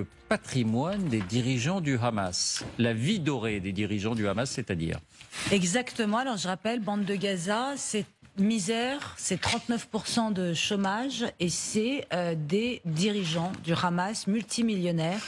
le patrimoine des dirigeants du Hamas. La vie dorée des dirigeants du Hamas, c'est-à-dire? Exactement. Alors je rappelle, bande de Gaza, c'est misère, c'est 39% de chômage et c'est des dirigeants du Hamas multimillionnaires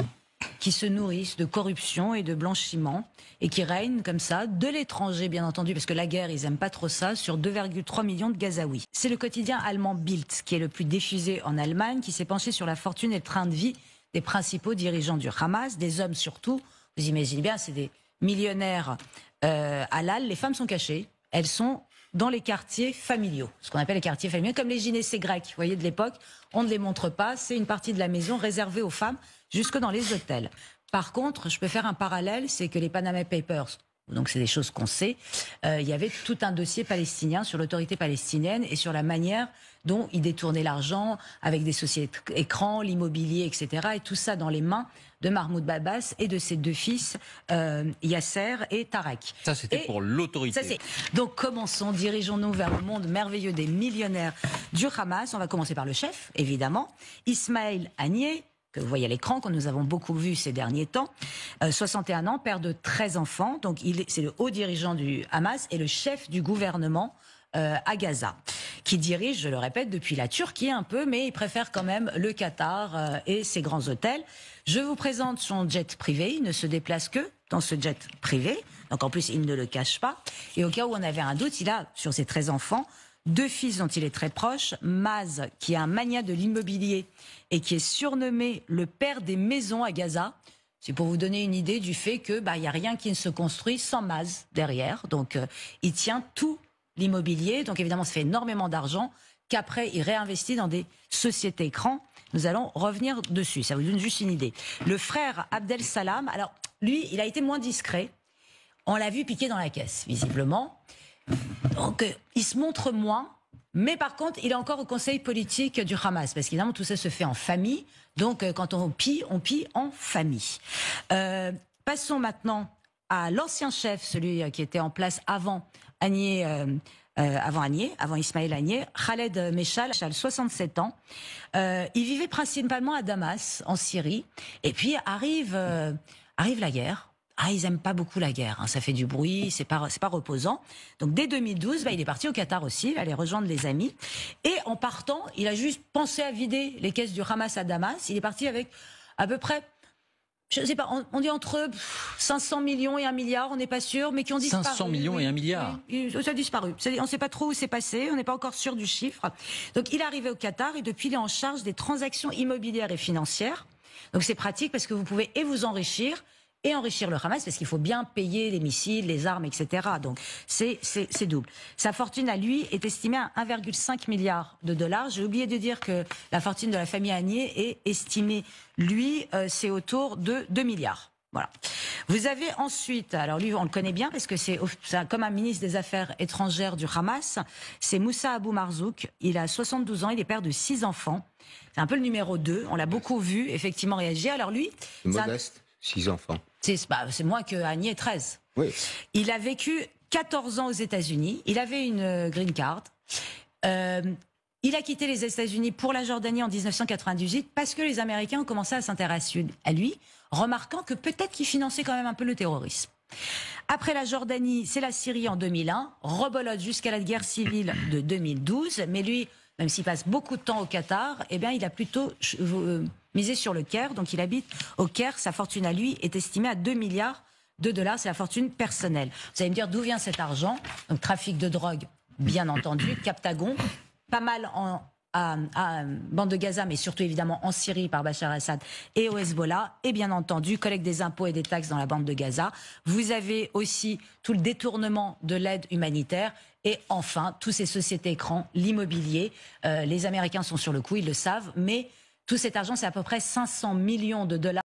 qui se nourrissent de corruption et de blanchiment et qui règnent comme ça, de l'étranger bien entendu, parce que la guerre, ils aiment pas trop ça, sur 2,3 millions de Gazaouis. C'est le quotidien allemand Bild, qui est le plus diffusé en Allemagne, qui s'est penché sur la fortune et le train de vie des principaux dirigeants du Hamas, des hommes surtout. Vous imaginez bien, c'est des millionnaires halal. Les femmes sont cachées, elles sont dans les quartiers familiaux, ce qu'on appelle les quartiers familiaux, comme les gynécées grecques, vous voyez, de l'époque. On ne les montre pas, c'est une partie de la maison réservée aux femmes, jusque dans les hôtels. Par contre, je peux faire un parallèle, c'est que les Panama Papers, donc c'est des choses qu'on sait, il y avait tout un dossier palestinien sur l'autorité palestinienne et sur la manière dont ils détournaient l'argent avec des sociétés écrans, l'immobilier, etc. Et tout ça dans les mains de Mahmoud Abbas et de ses deux fils, Yasser et Tarek. Ça, c'était pour l'autorité. Donc commençons, dirigeons-nous vers le monde merveilleux des millionnaires du Hamas. On va commencer par le chef, évidemment, Ismaël Haniyeh, que vous voyez à l'écran, que nous avons beaucoup vu ces derniers temps, 61 ans, père de 13 enfants, donc c'est le haut dirigeant du Hamas et le chef du gouvernement à Gaza, qui dirige, je le répète, depuis la Turquie un peu, mais il préfère quand même le Qatar et ses grands hôtels. Je vous présente son jet privé, il ne se déplace que dans ce jet privé, donc en plus il ne le cache pas, et au cas où on avait un doute, il a, sur ses 13 enfants, 2 fils dont il est très proche, Maz, qui est un magnat de l'immobilier et qui est surnommé le père des maisons à Gaza. C'est pour vous donner une idée du fait que y a rien qui ne se construit sans Maz derrière. Donc il tient tout l'immobilier. Donc évidemment, ça fait énormément d'argent qu'après il réinvestit dans des sociétés écrans. Nous allons revenir dessus. Ça vous donne juste une idée. Le frère Abdel Salam, alors lui, il a été moins discret. On l'a vu piquer dans la caisse, visiblement. Donc, il se montre moins, mais par contre, il est encore au conseil politique du Hamas, parce qu'évidemment, tout ça se fait en famille. Donc, quand on pille en famille. Passons maintenant à l'ancien chef, celui qui était en place avant avant Ismaël Haniyeh, Khaled Meshal, 67 ans. Il vivait principalement à Damas, en Syrie. Et puis, arrive la guerre. Ils aiment pas beaucoup la guerre, hein. Ça fait du bruit, c'est pas reposant. Donc dès 2012, il est parti au Qatar aussi, il va aller rejoindre les amis. Et en partant, il a juste pensé à vider les caisses du Hamas à Damas. Il est parti avec à peu près, je sais pas, on dit entre 500 millions et 1 milliard, on n'est pas sûr, mais qui ont disparu. 500 millions et 1 milliard. Oui, ça a disparu. On ne sait pas trop où c'est passé, on n'est pas encore sûr du chiffre. Donc il est arrivé au Qatar et depuis il est en charge des transactions immobilières et financières. Donc c'est pratique parce que vous pouvez vous enrichir et enrichir le Hamas, parce qu'il faut bien payer les missiles, les armes, etc. Donc c'est double. Sa fortune à lui est estimée à 1,5 milliard de dollars. J'ai oublié de dire que la fortune de la famille Haniyeh est estimée, lui, c'est autour de 2 milliards. Voilà. Vous avez ensuite, alors lui on le connaît bien parce que c'est comme un ministre des Affaires étrangères du Hamas, c'est Moussa Abou Marzouk, il a 72 ans, il est père de 6 enfants. C'est un peu le numéro 2, on l'a beaucoup vu effectivement réagir. Alors lui... Modeste, 6 enfants. C'est moins que Haniyeh, 13. Oui. Il a vécu 14 ans aux États-Unis. Il avait une green card. Il a quitté les États-Unis pour la Jordanie en 1998 parce que les Américains ont commencé à s'intéresser à lui, remarquant que peut-être qu'il finançait quand même un peu le terrorisme. Après la Jordanie, c'est la Syrie en 2001, rebolote jusqu'à la guerre civile de 2012. Mais lui, même s'il passe beaucoup de temps au Qatar, il a plutôt misé sur le Caire. Donc il habite au Caire. Sa fortune à lui est estimée à 2 milliards de dollars. C'est la fortune personnelle. Vous allez me dire d'où vient cet argent? Donc trafic de drogue, bien entendu. Captagon, pas mal à bande de Gaza, mais surtout évidemment en Syrie par Bachar el-Assad et au Hezbollah, et bien entendu collecte des impôts et des taxes dans la bande de Gaza. Vous avez aussi tout le détournement de l'aide humanitaire et enfin tous ces sociétés écrans, l'immobilier. Les Américains sont sur le coup, ils le savent, mais tout cet argent, c'est à peu près 500 millions de dollars.